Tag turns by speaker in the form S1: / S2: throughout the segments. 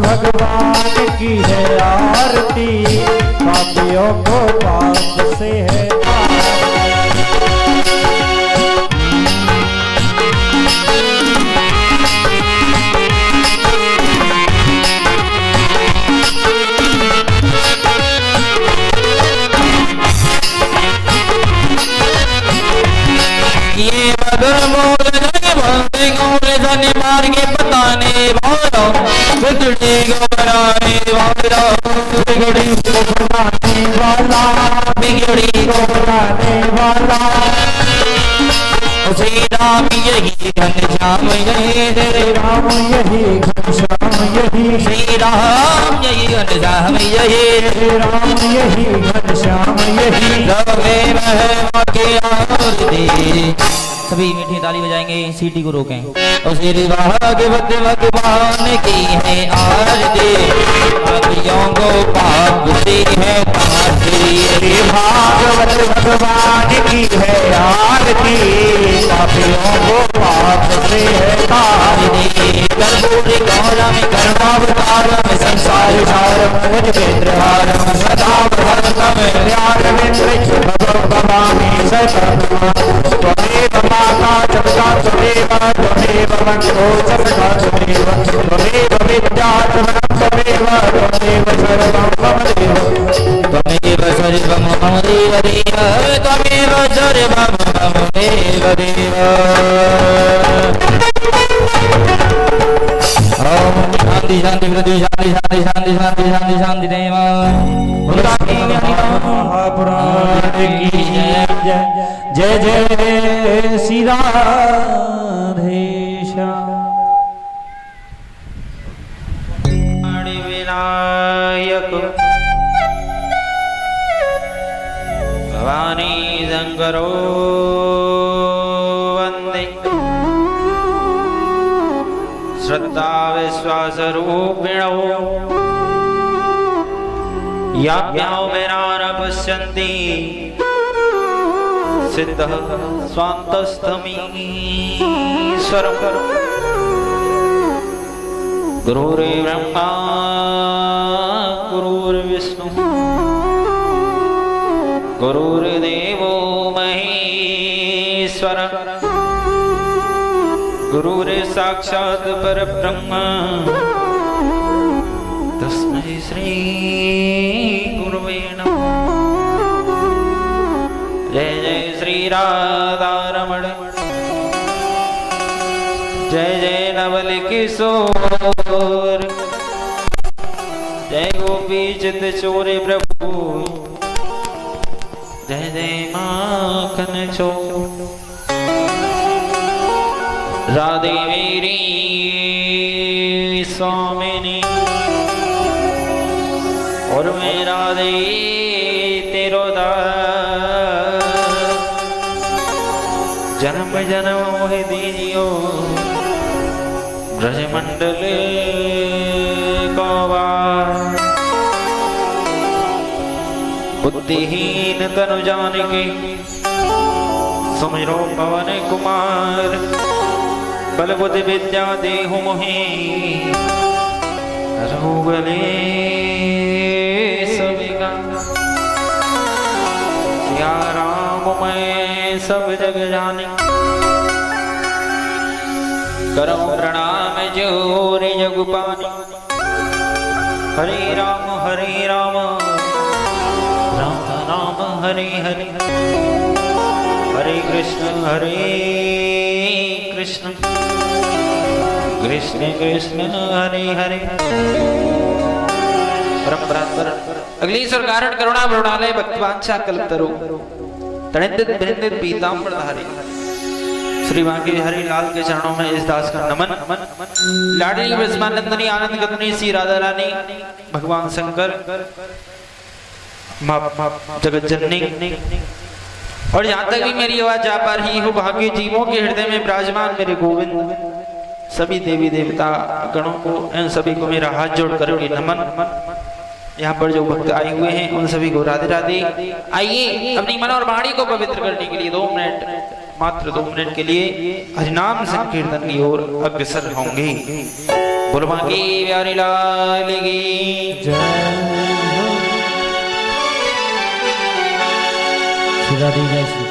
S1: भगवान की है आरती, पापियों को पाप से है
S2: ये मगर मोर जने बोलते जाने मार के बताने वाला बिगड़ी को बनाने वाला बिगड़ी को बनाने वाला बिगड़ी को बनाने वाला श्री राम यही घनश्याम यही राम यही घनश्याम यही श्री राम यही घनश्याम यही राम यही घनश्याम यही लगे महिमा के आरती। सभी मीठी ताली बजाएंगे, सीटी को रोकें। और श्री भागवत भगवान की है आरती, पापियों को पाप से है श्री भागवत भगवान की है आरती, पापियों को पाप से है तारती। कर्पूरी गौरम कर्मावतारम संसार सारम वेद्रहारम सदा भरतम ध्यानवेन्द्र भगवानी सर्वमा त्वमेव माता जगता त्वमेव त्वमेव मंत्रो जगता त्वमेव त्वमेव विद्या त्वमेव त्वमेव सर्वं मम देव त्वमेव सर्वं मम देव देव त्वमेव सर्वं मम देव देव। ओम शांति शांति पृथ्वी शांति शांति शांति शांति शांति शांति देव महापुराण की जय जय श्री विनायक भवानी शंकरो वंदे श्रद्धा विश्वास रूपिणो याज्ञाओ मेरा न पश्यन्ति सिद्धः स्वान्तस्थमीश्वरम् गुरुर्ब्रह्मा गुरुर्विष्णु गुरुर्देवो महेश्वरः गुरुर्साक्षात् परब्रह्म तस्मै श्री गुरुवे नमः। जय जय श्री राधारमण जय जय नवल किशोर जय गोपी चित चोर प्रभु जय जय माखन चोर राधे मेरी स्वामिनी और मैं राधे तेरो दास जन्म जन्म मोह दीजियो ब्रजमंडल बुद्धिहीन तनु जान के सुमिरो पवन कुमार बल बुद्धि विद्या देहु मोहि रोगले सविगा सिया राम मैं सब जग जाने करम प्रणाम जोरे जगुपानी। हरे राम राम राम हरे हरे, हरे कृष्ण कृष्ण कृष्ण हरे हरे। परम अगली ईश्वर कारण करुणा वरुणालय भक्तवांछा कल्पतरु तनिंदित बिनिंदित पीतांबर धारी श्री बांके हरि लाल के चरणों में इस दास का नमन। लाडली ब्रजमानंदनी आनंद गतनी श्री राधा रानी भगवान शंकर जगत जननी। और जहाँ तक भी मेरी आवाज जा पा रही हो, भाग्य जीवों के हृदय में विराजमान मेरे गोविंद सभी देवी देवता गणों को, इन सभी को मेरा हाथ जोड़ करके नमन। यहाँ पर जो भक्त आए हुए हैं उन सभी को राधे राधे। आइए अपनी मन और वाणी को पवित्र करने के लिए 2 मिनट, मात्र 2 मिनट के लिए हरिनाम संकीर्तन की ओर अग्रसर होंगे। बोलो बांके बिहारी लाल की जय।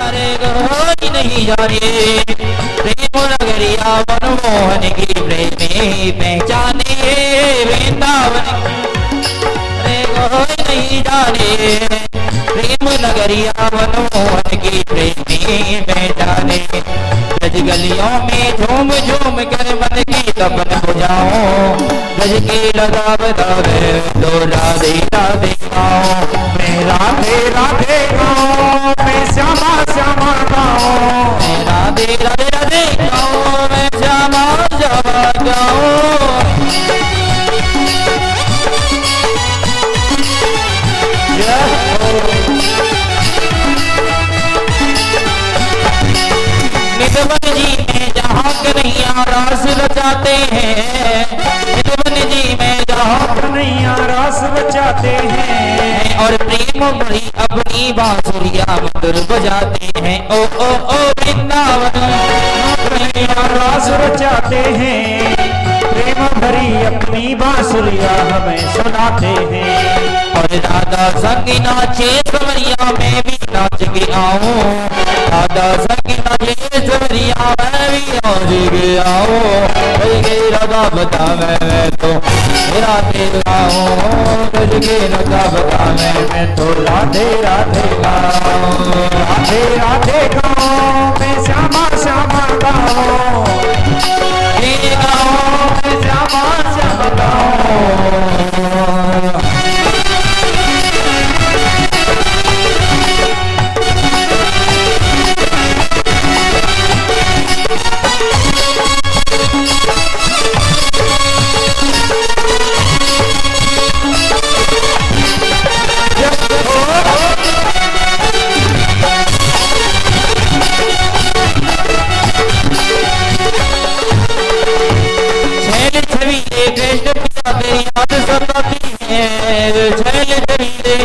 S2: अरे कोई नहीं जाने प्रेम नगरिया मनमोहन की प्रेमी पहचाने वृंदावन। अरे कोई नहीं जाने प्रेम नगरिया मनमोहन की प्रेमी पहचाने। ब्रज गलियों में झूम झूम कर मन की तपन बुझाओ, ब्रज की लगा बतावे तो राधे राधे गाओ। मैं राधे राधे गाओ, मैं श्यामा श्यामा गाओ, मैं राधे राधे राधे गाओ, मैं श्यामा श्यामा गाओ। निधवन जी में जहाँ कन्हैया रास रचाते हैं, निधवन जी में जहाँ
S1: कन्हैया रास रचाते हैं,
S2: और प्रेम भरी अपनी बांसुरिया मधुर बजाते हैं। ओ ओ ओ वृंदावन
S1: कन्हैया रास रचाते हैं, प्रेम भरी अपनी बांसुरिया हमें सुनाते हैं।
S2: और राधा संग नाचे सवरिया में भी नाच के आऊं, राधा संग नाचे सवरिया में भी नाच के आऊं। राधा बता मैं तो राधे गाऊं, तुझे राधा बता मैं तो राधे राधे गाऊं,
S1: राधे राधे गाओ, मैं श्यामा श्यामा गाओ,
S2: मैं श्यामा श्यामा गाऊं।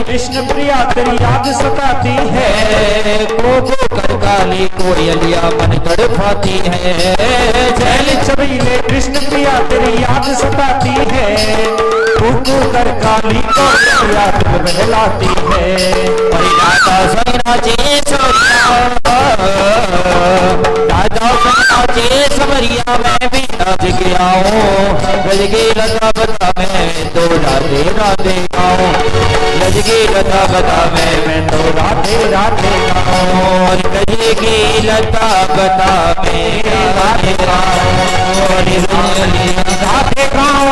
S1: कृष्ण प्रिया तेरी याद सताती है,
S2: को कर काली कोयलिया मन तड़पाती है।
S1: छैल छबीले कृष्ण प्रिया तेरी याद सताती है, कुकू कर काली कोयलिया तुम बहलाती है।
S2: और राधा संग नाचे सवरिया, राधा संग नाचे सवरिया मैं भी नाच के आऊं, ब्रज की लता बता मैं तो राधे राधे गाऊं, ब्रज की लता बता मैं तो राधे राधे गाऊं। और ब्रज की लता बता मैं राधे गाऊं,
S1: राधे गाओ,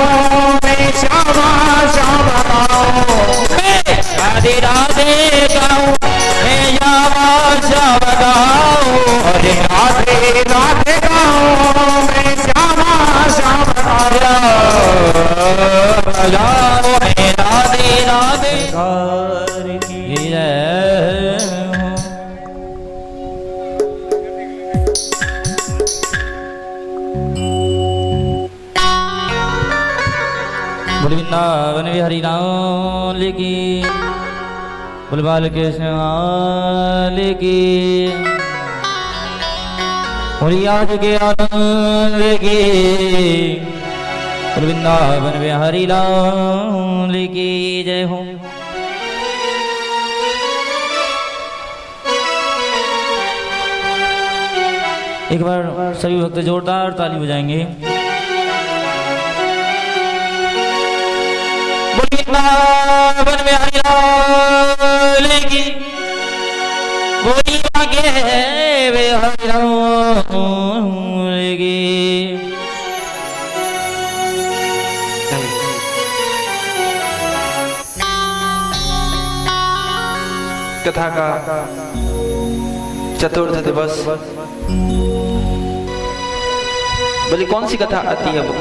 S1: मैं श्यामा श्यामा गाओ,
S2: राधे राधे गाऊं, मैं श्यामा श्यामा गाऊं। और
S1: राधे राधे गाओ, मैं श्यामा श्यामा
S2: गाऊं, मैं राधे राधे
S1: की
S2: जय। बोल वृंदावन बिहारी लाल की, बोल बाल कृष्ण लाल की, बोल आज के आनंद की, बोल वृंदावन बिहारी लाल की जय हो। एक बार सभी भक्त जोरदार ताली बजाएंगे। वृंदावन में हरि लाल की बोली मांगे वे हरि लाल की।
S3: कथा का चतुर्थ दिवस। बोले कौन सी कथा आती है वो?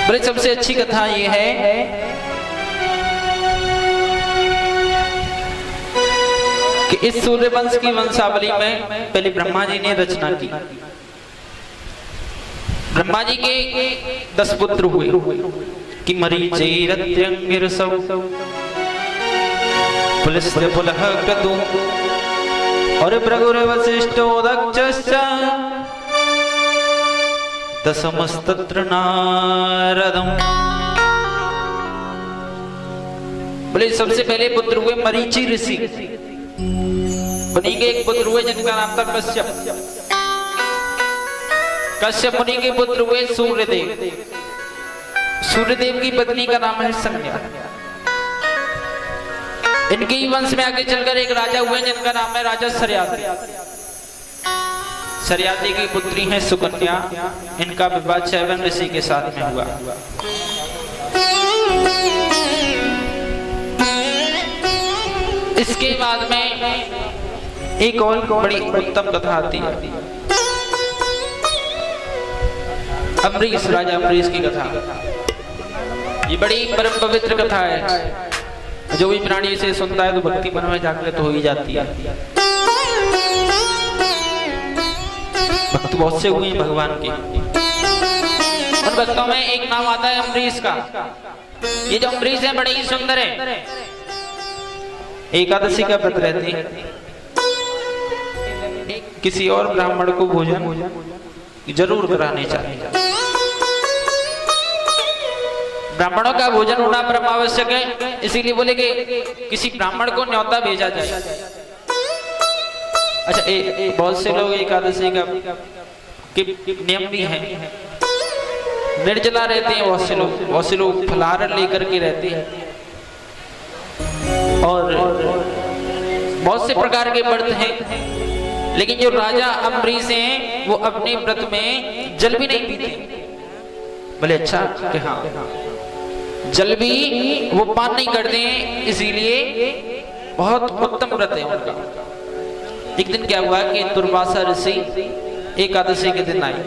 S3: बोले सबसे अच्छी कथा ये है कि इस सूर्यवंश की वंशावली में पहले ब्रह्मा जी ने रचना की। ब्रह्मा जी के 10 पुत्र हुए कि मरीचिरत्यंगिरसौ पुलस्त्य पुलह क्रतु और भृगुर्वसिष्ठो दक्षश्च दशमस्तत्र नारदम्। बोले सबसे पहले पुत्र हुए मरीचि ऋषि। मुनि के एक पुत्र हुए जिनका नाम था कश्यप। कश्यप मुनि के पुत्र हुए सूर्यदेव। सूर्यदेव की पत्नी का नाम है संज्ञा। इनके ही वंश में आगे चलकर एक राजा हुए जिनका नाम है राजा सर्याति। सर्याति की पुत्री है सुकन्या। इनका विवाह चैवन ऋषि के साथ में हुआ। इसके बाद में एक और बड़ी उत्तम कथा आती है, अम्बरीश, राजा अम्बरीश की कथा। ये बड़ी परम पवित्र कथा है। जो भी प्राणी इसे सुनता है तो भक्ति मन में जागृत हो ही जाती है। भक्त बहुत से हुए हैं भगवान के। उन भक्तों में एक नाम आता है अम्बरीश का। ये जो अम्बरीश है बड़े ही सुंदर है। एकादशी का व्रत रहते हैं। किसी और ब्राह्मण को भोजन जरूर कराने चाहिए। ब्राह्मणों का भोजन होना परम आवश्यक है। इसीलिए बोले कि किसी ब्राह्मण को न्योता भेजा जाए। अच्छा, बहुत से लोग एकादशी का नियम भी है, निर्जला रहते हैं। बहुत से लोग फलाहार लेकर के रहते हैं और बहुत से प्रकार के व्रत हैं। लेकिन जो राजा अम्बरीश हैं वो अपने व्रत में जल भी नहीं पीते। बोले अच्छा कि हाँ, जल भी वो पान नहीं करते हैं, इसीलिए बहुत उत्तम व्रत है उनका। एक दिन क्या हुआ कि दुर्वासा ऋषि एकादशी के दिन आए।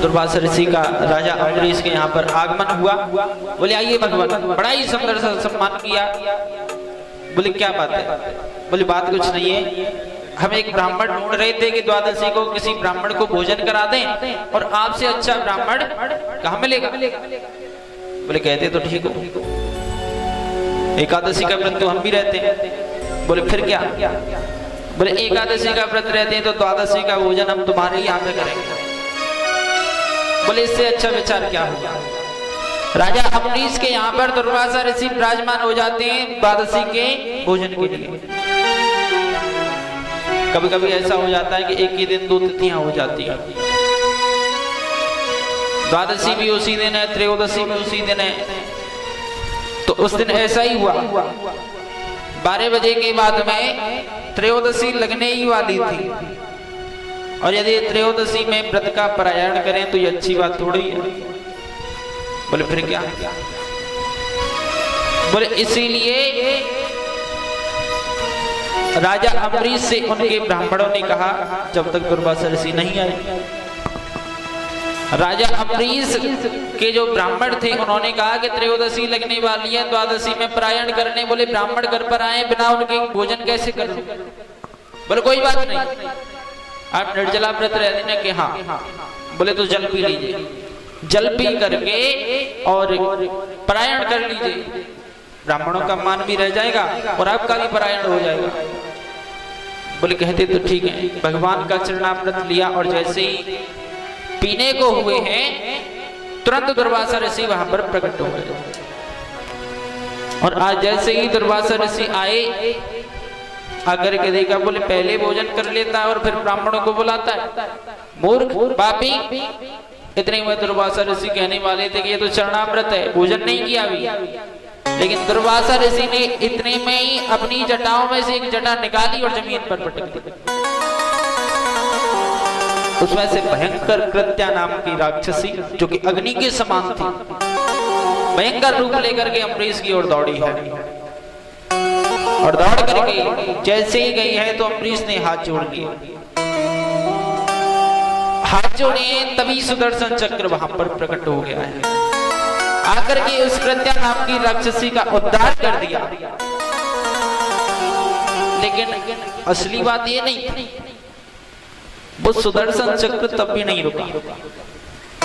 S3: दुर्वासा ऋषि का राजा अम्बरीश के यहाँ पर आगमन हुआ। बोले आइए भगवान। बड़ा ही सुंदर सा सम्मान किया। बोले क्या बात है? बोले बात कुछ नहीं है, हम एक ब्राह्मण ढूंढ रहे थे कि द्वादशी को किसी ब्राह्मण को भोजन करा दें, और आपसे अच्छा ब्राह्मण कहाँ मिलेगा? बोले कहते तो ठीक हो, एकादशी का व्रत तो हम भी रहते हैं। बोले फिर क्या? बोले एकादशी का व्रत रहते हैं तो द्वादशी का भोजन हम तुम्हारे यहाँ पे करेंगे। बोले इससे अच्छा विचार क्या होगा? राजा अम्बरीश के यहाँ पर दुर्वासा ऋषि विराजमान हो जाते हैं द्वादशी के भोजन के लिए। कभी कभी ऐसा हो जाता है कि एक ही दिन 2 तिथियां हो जाती है। द्वादशी भी उसी दिन है, त्रयोदशी भी उसी दिन है। तो उस दिन ऐसा ही हुआ। 12 बजे के बाद में त्रयोदशी लगने ही वाली थी, और यदि त्रयोदशी में व्रत का पारायण करें तो ये अच्छी बात थोड़ी है। बोले फिर क्या? बोले इसीलिए राजा अम्बरीश से उनके ब्राह्मणों ने कहा जब तक दुर्वासा ऋषि नहीं आए। राजा अम्बरीश के जो ब्राह्मण थे उन्होंने कहा कि त्रयोदशी लगने वाली है, द्वादशी में पारायण करने। बोले ब्राह्मण घर पर आए, बिना उनके भोजन कैसे करूं? बोले कोई बात नहीं, आप निर्जला व्रत रहते ना कि हाँ। बोले तो जल पी लीजिए, जल पी करके और पारायण कर लीजिए। ब्राह्मणों का मान भी रह जाएगा और आपका भी पारायण हो जाएगा। बोले कहते तो ठीक है। भगवान का चरणामृत लिया और जैसे ही पीने को हुए हैं तुरंत दुर्वासा ऋषि वहां पर प्रकट हो गए। और आज जैसे ही दुर्वासा ऋषि आए आकर के देखा, बोले पहले भोजन कर लेता है और फिर ब्राह्मणों को बुलाता है। मूर्ख पापी। इतने में दुर्वासा ऋषि कहने वाले थे कि ये तो चरणामृत है, भोजन नहीं किया अभी। लेकिन दुर्वासा ऋषि ने इतने में ही अपनी जटाओं में से एक जटा निकाली और जमीन पर पटक दी। उसमें से भयंकर कृत्या नाम की राक्षसी, जो कि अग्नि के समान थी, भयंकर रूप लेकर के अम्बरीश की ओर दौड़ी है। और दौड़ करके जैसे ही गई है तो अम्बरीश ने हाथ जोड़ लिए। हाथ जोड़े तभी सुदर्शन चक्र वहां पर प्रकट हो गया है। आकर के उस कृत्या नाम की राक्षसी का उद्धार कर दिया। लेकिन असली बात ये नहीं, वो सुदर्शन चक्र तब भी नहीं रुका।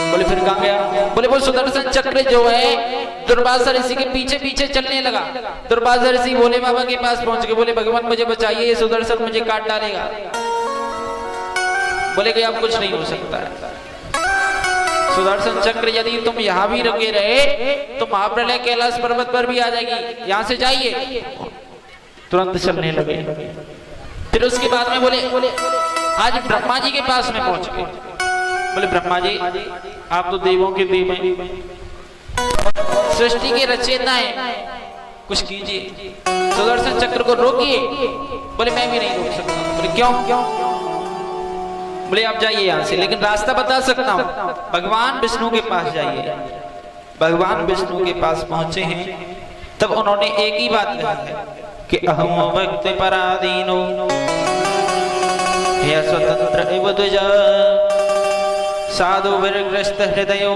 S3: बोले फिर कहां गया? बोले वो सुदर्शन चक्र जो है दुर्वासा ऋषि के पीछे पीछे चलने लगा। दुर्वासा ऋषि भोले बाबा के पास पहुंच गए, बोले भगवान मुझे बचाइए, ये सुदर्शन मुझे काट डालेगा। बोले कि अब कुछ नहीं हो सकता है। सुदर्शन चक्र यदि तुम यहाँ भी रुके रहे तो महाप्रलय कैलाश पर्वत पर भी आ जाएगी, यहाँ से जाइए। तुरंत चलने लगे। फिर उसके बाद में बोले आज ब्रह्मा जी के पास में पहुंच गए। बोले ब्रह्मा जी आप तो देवों के देव हैं, सृष्टि के रचयिता हैं, कुछ कीजिए, सुदर्शन चक्र को रोकिए। बोले मैं भी नहीं रोक सकता। बोले क्यों? बोले आप जाइए यहाँ से, लेकिन रास्ता बता सकता हूँ, भगवान विष्णु के पास जाइए। भगवान विष्णु के पास पहुंचे हैं तब उन्होंने एक ही बात कही है कि अहम भक्ति पराधीनो हे स्वतंत्र एव द्विज साधु विरग्रस्त हृदयो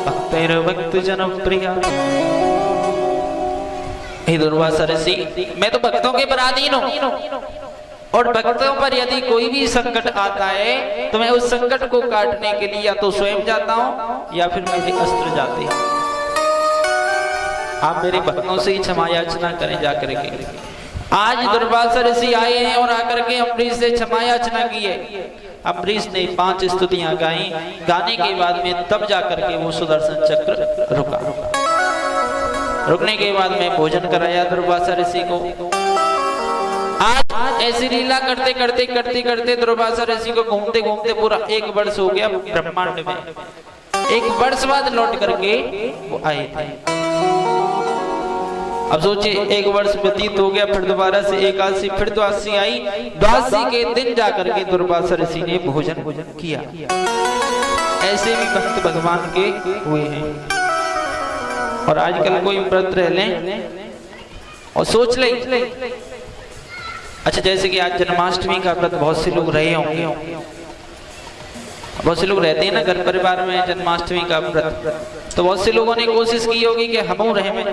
S3: भक्तिर्भक्त जनप्रिया। हे दुर्वासा ऋषि, मैं तो भक्तों के पराधीन हूँ और भक्तों पर यदि कोई भी संकट आता है तो मैं उस संकट को काटने के लिए या तो स्वयं जाता हूँ या फिर मेरे अस्त्र जाते हैं। आप मेरे भक्तों से ही क्षमा याचना करें जाकर के। आज दुर्वासा ऋषि आए हैं और आकर के अम्बरीश से क्षमा याचना की है। अम्बरीश ने 5 स्तुतियां गाई। गाने के बाद में तब जाकर के वो सुदर्शन चक्र रुका। रुकने के बाद में भोजन कराया दुर्वासा ऋषि को। आज ऐसी लीला करते करते करते करते दुर्वासा ऋषि को घूमते घूमते पूरा 1 वर्ष हो गया ब्रह्मांड में। 1 वर्ष बाद लौट करके वो आए थे। अब सोचिए 1 वर्ष व्यतीत हो गया, फिर दोबारा से एकादशी, फिर द्वादशी आई। द्वादशी के दिन जाकर के दुर्वासा ऋषि ने भोजन किया। ऐसे भी भक्त भगवान के हुए हैं। और आजकल कोई व्रत रह लें और सोच ले, अच्छा जैसे कि आज जन्माष्टमी का व्रत बहुत से लोग रहे होंगे, बहुत से लोग रहते हैं ना घर परिवार में जन्माष्टमी का व्रत, तो बहुत से लोगों ने कोशिश की होगी कि हम रहे में,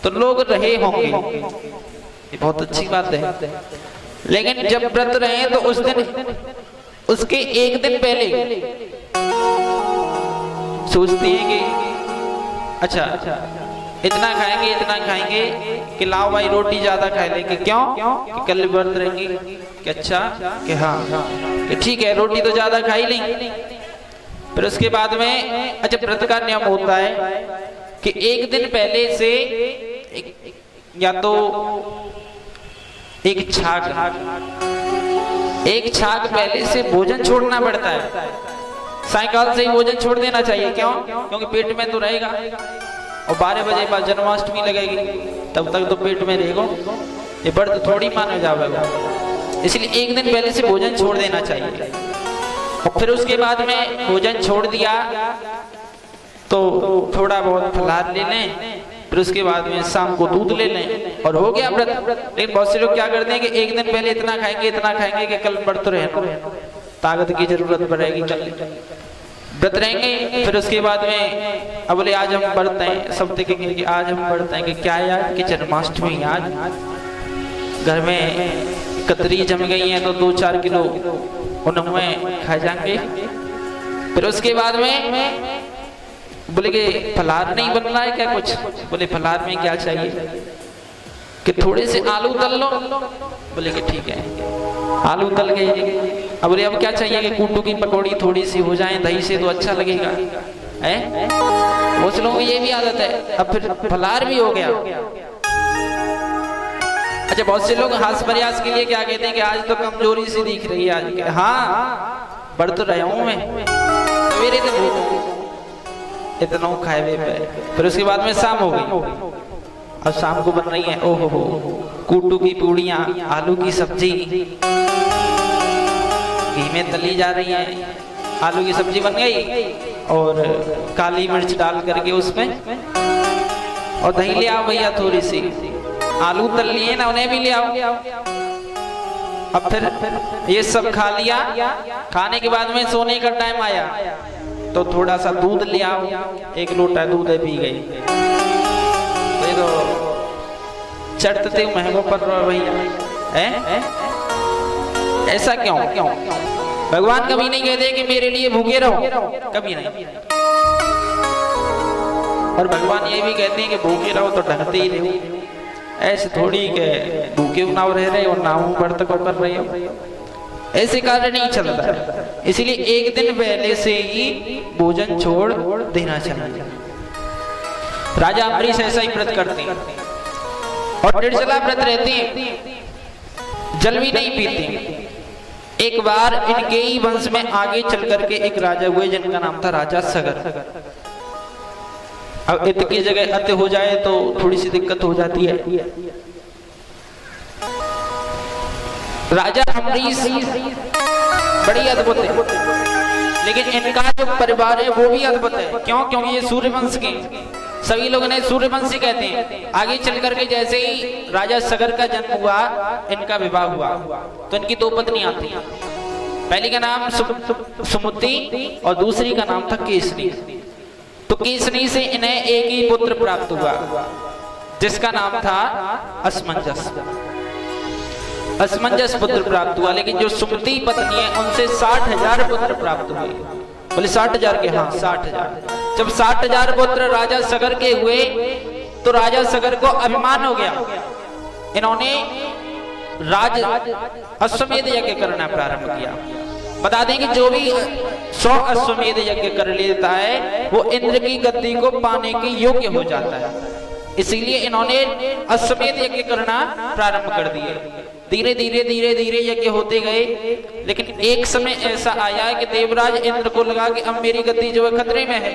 S3: तो लोग रहे होंगे, ये बहुत अच्छी बात है। लेकिन जब व्रत रहे तो उस दिन, उसके 1 दिन पहले सोचती है कि अच्छा इतना खाएंगे कि लाओ भाई रोटी ज्यादा खा लेंगे। क्यों? कि कल व्रत रहेंगे। कि अच्छा कि हाँ कि ठीक है रोटी तो ज्यादा खा ही लेंगे। फिर उसके बाद में अच्छा व्रत का नियम होता है कि 1 दिन पहले से या तो एक छाक पहले से भोजन छोड़ना पड़ता है। सायकाल से ही भोजन छोड़ देना चाहिए। क्यों? क्योंकि पेट में तो रहेगा और 12 बजे बाद जन्माष्टमी लगेगी, तब तक तो पेट में रहेगा, ये व्रत थोड़ी माना जाएगा। इसलिए 1 दिन पहले से भोजन छोड़ देना चाहिए। और फिर उसके बाद में भोजन छोड़ दिया तो थोड़ा बहुत फलाहार ले लें, फिर उसके बाद में शाम को दूध ले लें और हो गया व्रत। लेकिन बहुत से लोग क्या करते हैं कि 1 दिन पहले इतना खाएंगे कि कल व्रत रहे, ताकत की जरूरत पड़ेगी, कल व्रत रहेंगे। फिर उसके बाद में अब बोले आज हम व्रत हैं, सब देखेंगे कि आज हम व्रत हैं कि क्या यार कि जन्माष्टमी, आज घर में कतरी जम गई है तो 2-4 किलो उनमें खा जाएंगे। फिर उसके बाद में बोले कि फलाहार नहीं बन रहा है क्या कुछ? बोले फलाहार में क्या चाहिए कि थोड़े से आलू तल लो। बोले कि ठीक है आलू तल गए। अब बोले अब क्या चाहिए कि कूटू की पकौड़ी थोड़ी सी हो जाए दही से तो अच्छा लगेगा है। कुछ लोगों को ये भी आदत है। अब फिर फलाहार भी हो गया अच्छा, बहुत से लोग हास प्रयास के लिए क्या कहते हैं कि आज तो कमजोरी सी दिख रही है आज के। हाँ, बढ़ तो रहा हूं मैं, सवेरे तो भूख इतना खाए हुए पे, फिर उसके बाद में शाम हो गई। अब शाम को बन रही है ओहो हो कूटू की पूड़ियाँ, आलू की सब्जी घी में तली जा रही है, आलू की सब्जी बन गई और काली मिर्च डाल करके उसमें, और दही ले आओ भैया थोड़ी सी, आलू तल लिए ना उन्हें भी ले आओ। अब फिर ये सब खा लिया, खाने के बाद में सोने का टाइम आया तो थोड़ा सा दूध ले आओ, 1 लोटा दूध पी गई। तो चढ़ते महंगो पर भैया, ऐसा क्यों? भगवान कभी नहीं कहते कि मेरे लिए भूखे रहो, कभी नहीं। और भगवान ये भी कहते हैं कि भूखे रहो तो ढंगते ही रहो, ऐसे थोड़ी के भूखे नाव रह रहे हो नाव बढ़त को कर रहे हो, ऐसे कार्य नहीं चलता। इसलिए एक दिन पहले से ही भोजन छोड़ देना चाहिए। राजा अम्बरीश ऐसा ही व्रत करते हैं और निर्जला व्रत रहते हैं, जल भी नहीं पीते। एक बार इनके ही वंश में आगे चल करके एक राजा हुए जिनका नाम था राजा सगर। अब इत की जगह अत हो जाए तो थोड़ी सी दिक्कत हो जाती है। राजा अम्बरीश बड़ी अद्भुत है, लेकिन इनका जो परिवार है वो भी अद्भुत है। क्यों? क्योंकि ये सूर्यवंश के, सभी लोग इन्हें सूर्यवंशी कहते हैं। आगे चल करके जैसे ही राजा सगर का जन्म हुआ, इनका विवाह हुआ तो इनकी 2 पत्नियां थी। पहली का नाम सुमति और दूसरी का नाम था केसरी। तो केसरी से इन्हें एक ही पुत्र प्राप्त हुआ जिसका नाम था असमंजस। असमंजस पुत्र प्राप्त हुआ, लेकिन जो सुमति पत्नी है उनसे 60,000 पुत्र प्राप्त हुए। बोले 60,000 के? हाँ 60,000। जब 60,000 पुत्र राजा सगर के हुए तो राजा सगर को अभिमान हो गया। इन्होंने राज अश्वमेध यज्ञ करना प्रारंभ किया। बता दें कि जो भी 100 अश्वमेध यज्ञ कर लेता है वो इंद्र की गद्दी को पाने के योग्य हो जाता है। इसीलिए इन्होंने अश्वमेध यज्ञ करना प्रारंभ कर दिए। धीरे धीरे धीरे धीरे यज्ञ होते गए, लेकिन एक समय ऐसा आया कि देवराज इंद्र को लगा कि अब मेरी गद्दी जो है खतरे में है।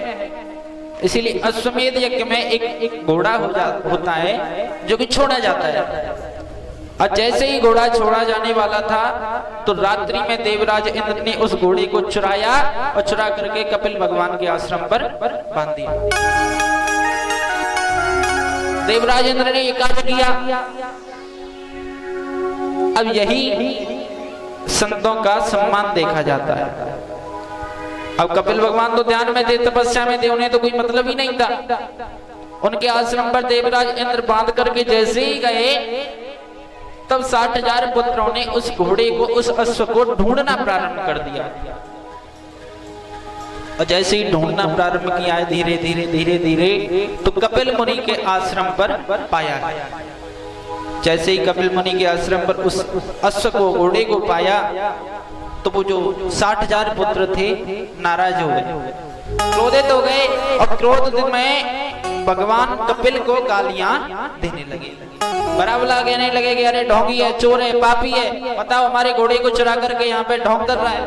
S3: इसीलिए अश्वमेध यज्ञ में एक घोड़ा होता है जो कि छोड़ा जाता है। और जैसे ही घोड़ा छोड़ा जाने वाला था तो रात्रि में देवराज इंद्र ने उस घोड़े को चुराया और चुरा करके कपिल भगवान के आश्रम पर बांध दिया। देवराज इंद्र ने ये कार्य किया। अब यही संतों का सम्मान देखा जाता है। अब कपिल भगवान तो ध्यान में थे, तपस्या में थे, उन्हें तो कोई मतलब ही नहीं था। उनके आश्रम पर देवराज इंद्र बांध करके जैसे ही गए तब 60,000 पुत्रों ने उस घोड़े को, उस अश्व को ढूंढना प्रारंभ कर दिया। और जैसे ही ढूंढना प्रारंभ किया है धीरे धीरे धीरे धीरे तो कपिल मुनि के आश्रम पर पाया। जैसे ही कपिल मुनि के आश्रम पर उस अश्व को, घोड़े को पाया तो वो जो 60,000 पुत्र थे नाराज हो गए, क्रोधित हो गए और क्रोध में भगवान कपिल को गालियां देने लगे। बराबला कहने लगे कि अरे ढोंगी है, चोर है, पापी है, बताओ हमारे घोड़े को चुरा करके यहाँ पे ढोंग कर रहा है।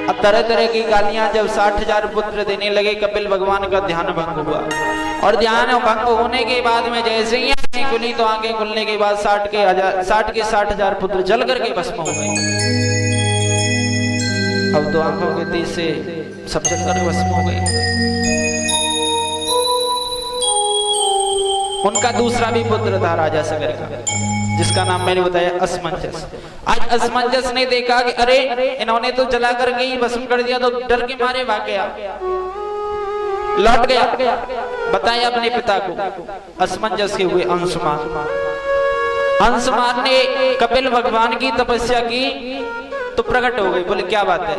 S3: अब तरह तरह की गालियां जब 60,000 पुत्र देने लगे, कपिल भगवान का ध्यान भंग हुआ। और ध्यान भंग होने के बाद में जैसे ही आंखें खुली तो आंखें खुलने के बाद 60,000 पुत्र जल करके भस्म हो गए। अब तो आंखों के तेज से सब जलकर भस्म हो गए। उनका दूसरा भी पुत्र था राजा सगर का, जिसका नाम मैंने बताया असमंजस। आज असमंजस ने देखा कि अरे इन्होंने तो जला करके ही भस्म कर दिया, तो डर के मारे भाग गया, लौट गया, बताया अपने पिता को। असमंजस के हुए अंशुमान। अंशुमान ने कपिल भगवान की तपस्या की तो प्रकट हो गई। बोले क्या बात है?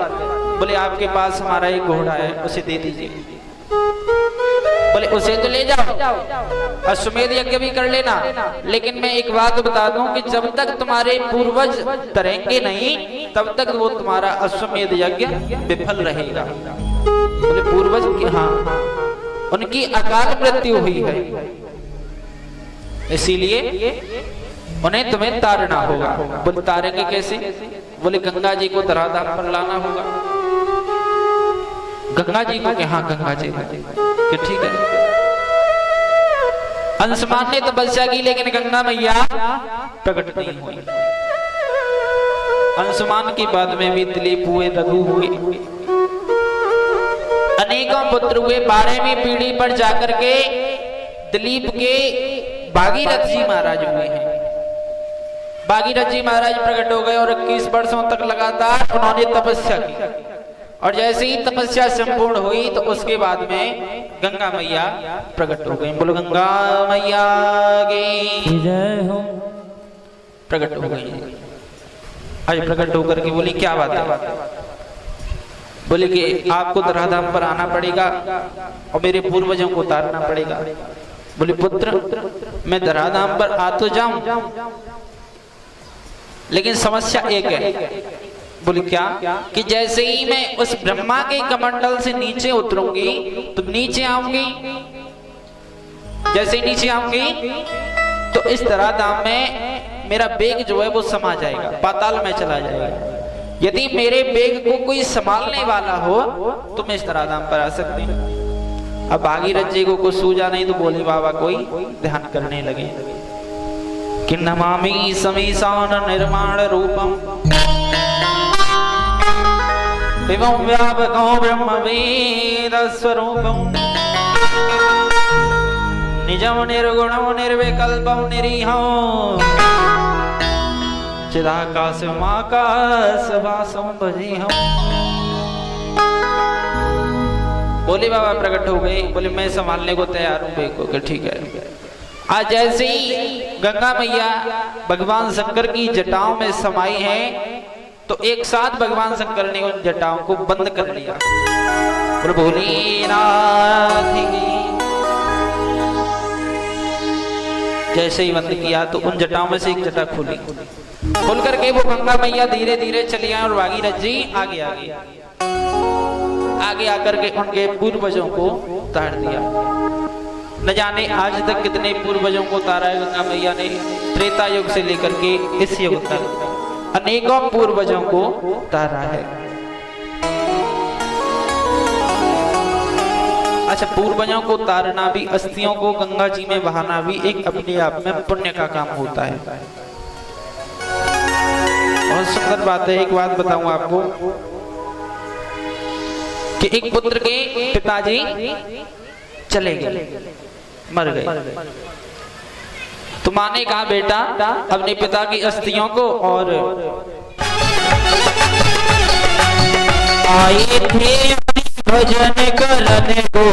S3: बोले आपके पास हमारा एक घोड़ा है, उसे दे दीजिए। बोले उसे तो ले जाओ, अश्वमेध यज्ञ भी कर लेना, लेकिन मैं एक बात बता दूं कि जब तक तुम्हारे पूर्वज तरेंगे नहीं तब तक वो तुम्हारा अश्वमेध यज्ञ विफल रहेगा। बोले पूर्वज की? हाँ, उनकी अकाल मृत्यु हुई है, इसीलिए उन्हें तुम्हें तारना होगा। बोले तारेंगे कैसे? बोले गंगा जी को धराधाम पर लाना होगा। गंगा जी को? हाँ गंगा जी कि ठीक है। अंशुमान ने तपस्या की लेकिन गंगा मैया प्रकट नहीं हुई। अंशुमान के बाद में भी दिलीप हुए, रघु हुए, अनेकों पुत्र हुए। 12वीं पीढ़ी पर जाकर के दिलीप के भागीरथ जी महाराज हुए हैं। भागीरथ जी महाराज प्रकट हो गए और 21 वर्षों तक लगातार उन्होंने तपस्या की। और जैसे ही तपस्या संपूर्ण हुई तो उसके बाद में गंगा मैया प्रकट हो गई। बोलो गंगा मैया की
S2: जय हो।
S3: प्रकट हो गई। आज प्रकट होकर के बोली क्या बात है? बोले कि आपको धराधाम पर आना पड़ेगा और मेरे पूर्वजों को उतारना पड़ेगा। बोले पुत्र मैं धराधाम पर आ तो जाऊं, लेकिन समस्या एक है। बोले क्या? कि जैसे ही मैं उस ब्रह्मा के कमंडल से नीचे उतरूंगी तो नीचे आऊंगी, जैसे ही नीचे आऊंगी तो इस धराधाम में मेरा बेग जो है वो समा जाएगा, पाताल में चला जाएगा। यदि मेरे बेग को कोई संभालने वाला हो तो मैं इस धराधाम पर आ सकती हूँ। अब भागीरथ जी को कुछ सूझा नहीं तो बोले बाबा कोई ध्यान करने लगे कि नमामि समीसान निर्माण रूपम विभं व्यापकं ब्रह्मवेद स्वरूपं निजं निर्गुणं निर्विकल्पं निरीहं चिदाकाशमाकाशवासं भजेहं। बोले बाबा प्रकट हो गए। बोले मैं संभालने को तैयार हूँ बेग को। ठीक है। आज जैसे ही गंगा मैया भगवान शंकर की जटाओं में समाई है तो एक साथ भगवान शंकर ने उन जटाओं को बंद कर लिया। भोलेनाथ की जैसे ही बंद किया तो उन जटाओं में से एक जटा खुली। खुल करके वो गंगा मैया धीरे धीरे चली आई और भागीरथ जी आगे आकर के उनके पूर्वजों को उतार दिया। न जाने आज तक कितने पूर्वजों को उतारा है गंगा मैया ने। त्रेता युग से लेकर के इस युग तक अनेकों पूर्वजों को उतारा है। अच्छा, पूर्वजों को उतारना भी, अस्थियों को गंगा जी में बहाना भी एक अपने आप में पुण्य का काम होता है। बहुत सुंदर बात है। एक बात बताऊं आपको कि एक पुत्र के पिताजी चले गए, मर गए। तो माँ ने कहा बेटा अपने पिता की अस्थियों को और
S2: आए थे भजन करने को,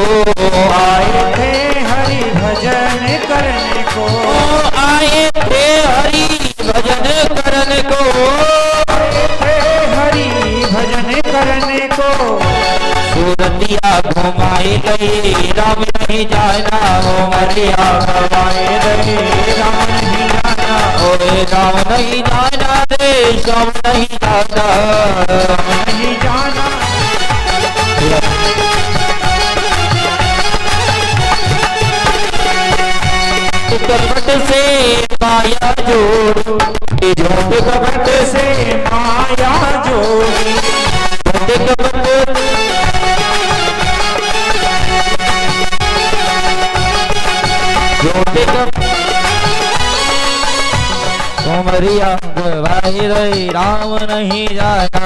S1: आए थे हरि भजन करने को,
S2: आए थे हरि भजन करने को,
S1: आए थे हरि भजन करने को।
S2: सूरतिया घुमाई गई राम नहीं जाना, हो मरिया घुमाई गई राम नहीं जाना, ओरे राम नहीं जाना रे राम नहीं जाना,
S1: नहीं जाना।
S2: कपट से माया जोड़, झोंक कपट
S1: से माया जोड़ी,
S2: कपट मरिया भाई रही राम नहीं जाना।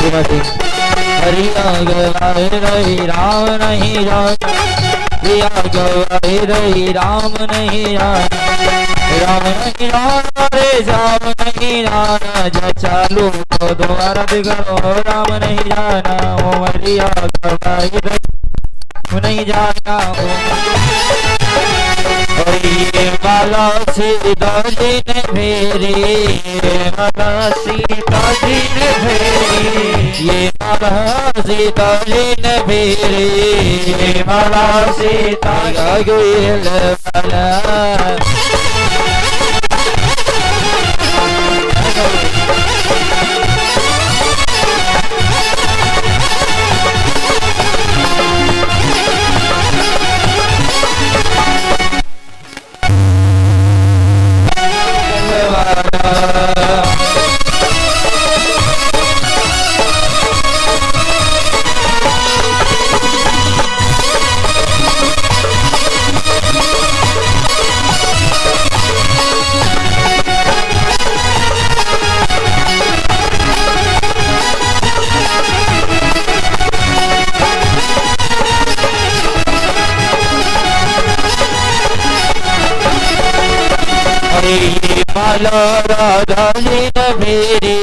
S2: राधे हरिया गवाए रही राम नहीं जाना, हरिया गवाए रही राम नहीं जाना, राम नहीं जाना रे राम नहीं जाना, जा चालू तो दोबारा दिखो राम नहीं जाना, ओ हरिया गवाए रही नहीं जाना। माला सीता जी ने फेरी,
S1: माला सीता जी ने फेरी,
S2: ये माला सीता जी ने फेरी,
S1: माला सीता
S2: गोयल माला माला राधा जी ने फेरी,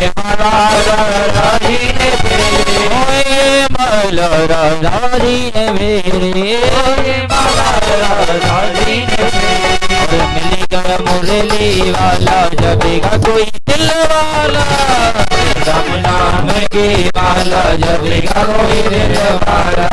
S1: माला राधा जी ने फेरी,
S2: माला राधा जी ने फेरी,
S1: माला राधा जी ने फेरी,
S2: मिलेगा मुरली वाला जबेगा कोई दिल वाला,
S1: राम नाम की माला जपेगा कोई दिल वाला।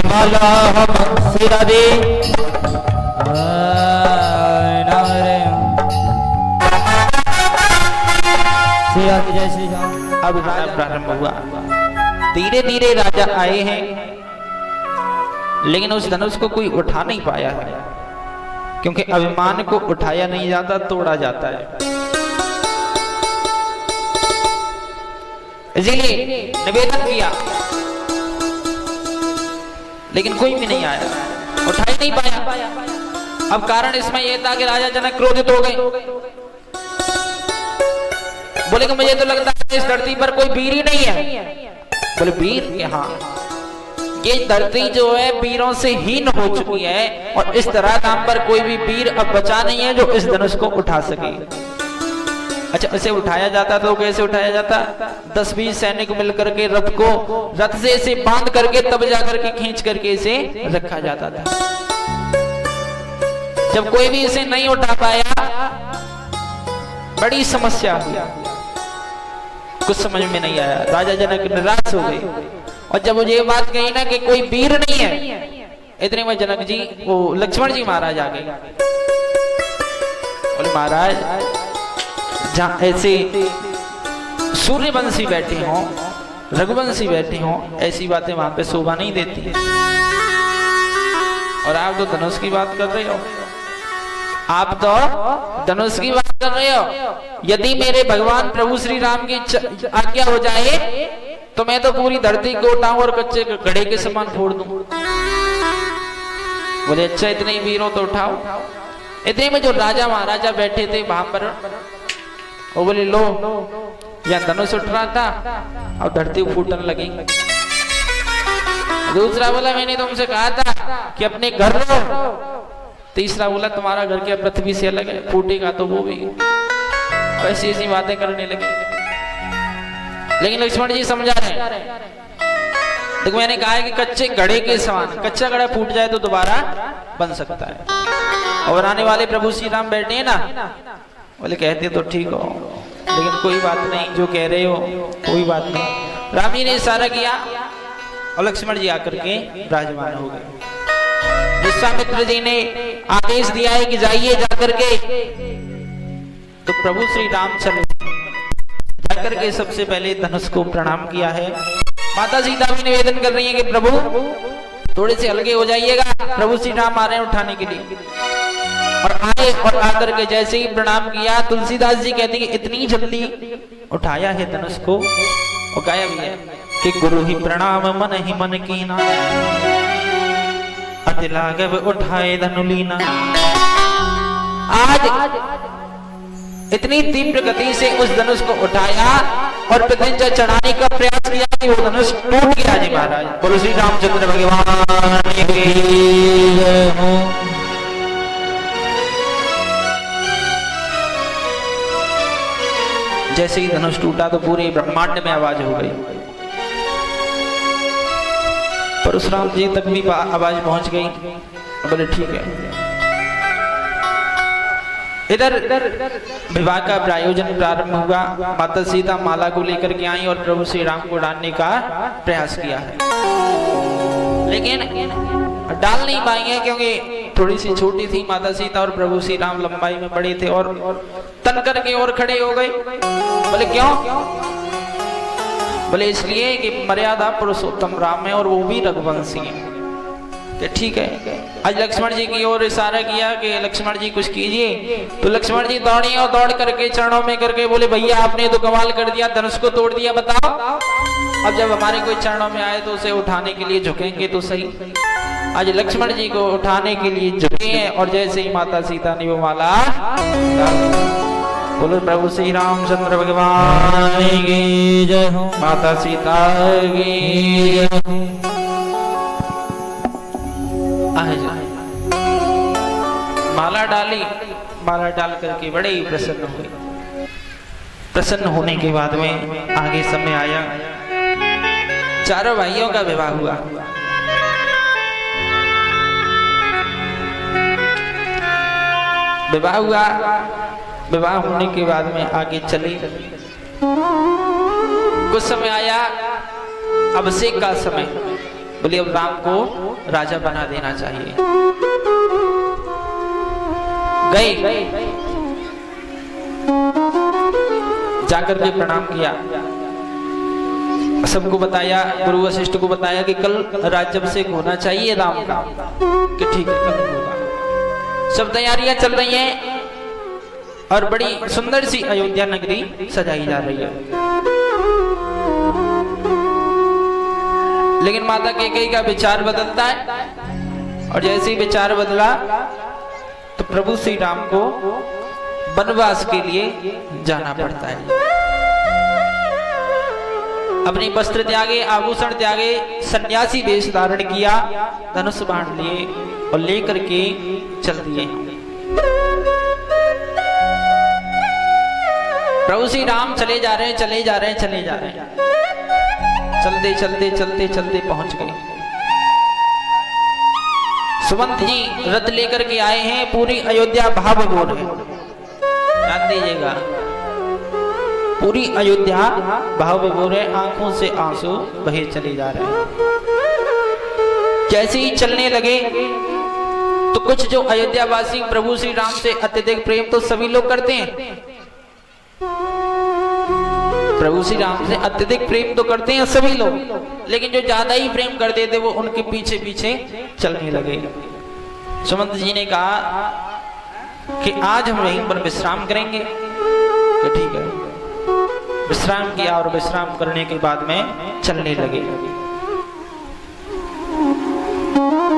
S2: माला हम सिरा दे जय श्री राम।
S3: अब राजा प्रारंभ हुआ। धीरे धीरे राजा आए हैं, लेकिन उस धनुष को कोई उठा नहीं पाया है, क्योंकि अभिमान को उठाया नहीं जाता, तोड़ा जाता है। इसलिए निवेदन किया, लेकिन कोई भी नहीं आया, उठा ही नहीं पाया। अब कारण इसमें यह था कि राजा जनक क्रोधित हो गए। बोले कि मुझे तो लगता है इस धरती पर कोई वीर ही नहीं है। बोले वीर? हाँ, ये धरती जो है वीरों से हीन हो चुकी है, और इस तरह नाम पर कोई भी वीर अब बचा नहीं है जो इस धनुष को उठा सके। अच्छा, इसे उठाया जाता तो कैसे उठाया जाता? 10-20 सैनिक मिलकर के रथ से इसे बांध करके तब जाकर के खींच करके इसे रखा जाता था। जब कोई भी इसे नहीं उठा पाया, बड़ी समस्या हुई, कुछ समझ में नहीं आया। राजा जनक निराश हो गए, और जब मुझे ये बात कही ना कि कोई वीर नहीं है, इतने में जनक जी वो लक्ष्मण जी महाराज आ गए। बोले महाराज, जहाँ ऐसे सूर्यवंशी बैठे हों, रघुवंशी बैठे हों, ऐसी बातें वहां पे शोभा नहीं देती। और आप तो धनुष की बात कर रहे हो, आप तो धनुष की बात कर रहे हो। यदि मेरे भगवान प्रभु श्री राम की आज्ञा हो जाए तो मैं तो पूरी धरती को उठाऊं और कच्चे घड़े के समान फोड़ दूं। बोले अच्छा, इतने वीरों तो उठाओ। इतने में जो राजा महाराजा बैठे थे वहां पर, वो बोले लो, यह धनुष उठ रहा था, अब धरती फूटने लगी। दूसरा बोला मैंने तुमसे कहा था कि अपने घर लो। तीसरा बोला तुम्हारा घर क्या पृथ्वी से अलग है, फूटेगा तो वो भी। ऐसी ऐसी बातें करने लगे। लेकिन लक्ष्मण जी समझा रहे, देखो मैंने कहा है कि कच्चे घड़े के समान, कच्चा घड़ा फूट जाए तो दोबारा बन सकता है। और आने वाले प्रभु श्री राम बैठे हैं ना, बोले कहते तो ठीक हो, लेकिन कोई बात नहीं, जो कह रहे हो कोई बात नहीं। राम जी ने इशारा किया और लक्ष्मण जी आकर के विराजमान हो गए। विश्वामित्र जी ने आदेश दिया है कि जाइए जाकर के, तो प्रभु श्री राम चले। जाकर के सबसे पहले धनुष को प्रणाम किया है। माता सीता भी निवेदन कर रही है कि प्रभु थोड़े से हल्के हो जाइएगा, प्रभु श्री राम आ रहे हैं उठाने के लिए। और आए और आकर के जैसे ही प्रणाम किया, तुलसीदास जी कहते हैं कि इतनी जल्दी उठाया है धनुष को, और गाया भी है कि गुरु ही प्रणाम मन ही मन कीना, अति लागव उठाए धनुलीना। आज इतनी तीव्र गति से उस धनुष को उठाया और प्रत्यंचा चढ़ाने का प्रयास किया कि वो धनुष टूट गया। जी महाराज बोलो श्री रामचंद्र भगवान की जय हो। जैसे ही धनुष टूटा तो पूरे ब्रह्मांड में आवाज हो गई। परशुराम जी तक भी आवाज पहुंच गई। बोले ठीक है। इधर विवाह का प्रायोजन प्रारंभ हुआ। माता सीता माला को लेकर के आई और प्रभु श्री राम को डालने का प्रयास किया है, लेकिन डाल नहीं पाई है क्योंकि थोड़ी सी छोटी थी माता सीता और प्रभु श्री राम लंबाई में बड़े थे और तन करके और खड़े हो गए। बोले क्यों? बोले इसलिए कि मर्यादा पुरुषोत्तम राम है और वो भी रघुवंशी है। ठीक है। आज लक्ष्मण जी की ओर इशारा किया कि लक्ष्मण जी कुछ कीजिए, तो लक्ष्मण जी दौड़े और दौड़ करके चरणों में करके बोले भैया आपने तो कमाल कर दिया, धनुष को तोड़ दिया, बताओ अब जब हमारे कोई चरणों में आए तो उसे उठाने के लिए झुकेंगे तो सही। आज लक्ष्मण जी को उठाने के लिए झुके हैं और जैसे ही माता सीता ने वो माला, बोलो प्रभु श्री रामचंद्र भगवान की जय हो, माता सीता की जय हो। माला डाली, माला डाल करके बड़े ही प्रसन्न हुए। प्रसन्न होने के बाद में आगे समय आया, चारों भाइयों का विवाह हुआ। विवाह हुआ, विवाह होने के बाद में आगे चले। कुछ समय आया अभिषेक का समय। बोले अब राम को राजा बना देना चाहिए। गए जाकर के प्रणाम किया, सबको बताया, गुरु वशिष्ठ को बताया कि कल राज्याभिषेक होना चाहिए राम का, कि ठीक है कल होगा। सब तैयारियां चल रही हैं और बड़ी सुंदर सी अयोध्या नगरी सजाई जा रही है। लेकिन माता कैकेयी का विचार बदलता है और जैसे ही विचार बदला तो प्रभु श्री राम को वनवास के लिए जाना पड़ता है। अपनी वस्त्र त्यागे, आभूषण त्यागे, सन्यासी वेश धारण किया, धनुष बाण लिए और लेकर के चल दिए। प्रभु श्री राम चले जा रहे हैं, चले जा रहे हैं, चले जा रहे हैं, चलते चलते चलते चलते पहुंच गए। सुमंत जी रथ लेकर के आए हैं, पूरी अयोध्या भाव विभोर है। ध्यान दीजिएगा, पूरी अयोध्या भाव विभोर है, आंखों से आंसू बहे चले जा रहे हैं। जैसे ही चलने लगे तो कुछ जो अयोध्या वासी प्रभु श्री राम से अत्यधिक प्रेम तो सभी लोग करते हैं, प्रभु श्री राम से अत्यधिक प्रेम तो करते हैं सभी लोग, लेकिन जो ज्यादा ही प्रेम करते थे वो उनके पीछे पीछे चलने लगे। सुमंत जी ने कहा कि आज हम यहीं पर विश्राम करेंगे, तो ठीक है। विश्राम किया और विश्राम करने के बाद में चलने लगे।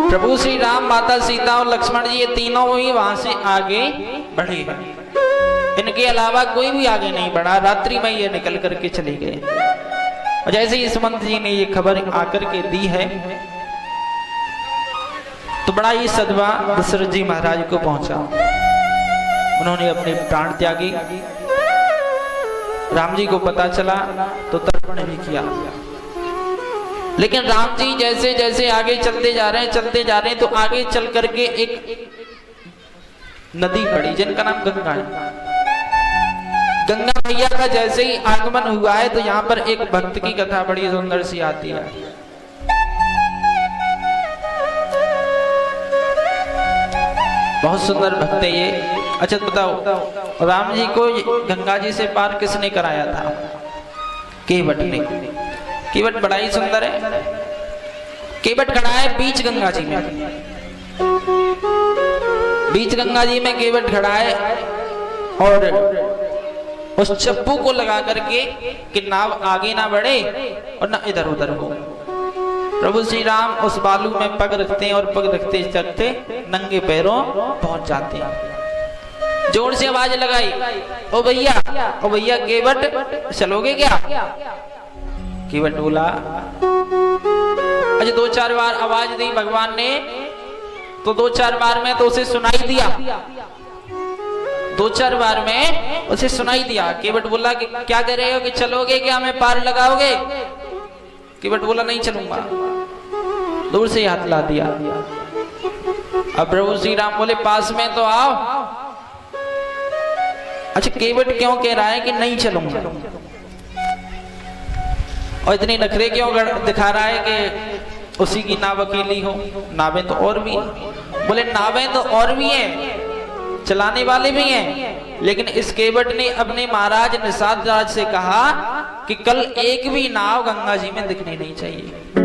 S3: प्रभु श्री राम, माता सीता और लक्ष्मण जी ये तीनों ही वहां से आगे बढ़े हैं। इनके अलावा कोई भी आगे नहीं बढ़ा। रात्रि में ये निकल करके चले गए। और जैसे ही सुमंत जी ने ये खबर आकर के दी है तो बड़ा ही सदमा दशरथ जी महाराज को पहुंचा। उन्होंने अपने प्राण त्यागे। राम जी को पता चला तो तर्पण भी किया। लेकिन राम जी जैसे जैसे आगे चलते जा रहे हैं, चलते जा रहे हैं, तो आगे चल करके एक नदी पड़ी जिनका नाम गंगा है। गंगा मैया का जैसे ही आगमन हुआ है तो यहाँ पर एक भक्त की कथा बड़ी सुंदर सी आती है। बहुत सुंदर भक्त है ये। अच्छा बताओ, राम जी को गंगा जी से पार किसने कराया था? केवट ने। केवट बड़ा ही सुंदर है। केवट खड़ा है बीच गंगा जी में, बीच गंगा जी में केवट खड़ा है और उस चप्पू को लगा करके कि नाव आगे ना बढ़े और ना इधर उधर हो। प्रभु श्री राम उस बालू में पग रखते हैं और पग रखते रखते नंगे पैरों पहुंच जाते हैं। जोर से आवाज लगाई, ओ भैया केवट चलोगे क्या? केवट बोला, अच्छा 2-4 बार आवाज दी भगवान ने तो 2-4 बार में तो उसे सुनाई दिया, 2-4 बार में उसे सुनाई दिया। केवट बोला कि क्या कह रहे हो कि चलोगे क्या, हमें पार लगाओगे? केवट बोला नहीं चलूंगा, दूर से हाथ ला दिया। अब प्रभु श्री राम बोले पास में तो आओ। अच्छा केवट क्यों कह रहा है कि नहीं चलूंगा और इतनी नखरे क्यों दिखा रहा है कि उसी की नाव अकेली हो? नावें तो और भी हैं। बोले नावें तो और भी हैं, चलाने वाले भी हैं, लेकिन इस केवट ने अपने महाराज निषाद राज से कहा कि कल एक भी नाव गंगा जी में दिखनी नहीं चाहिए।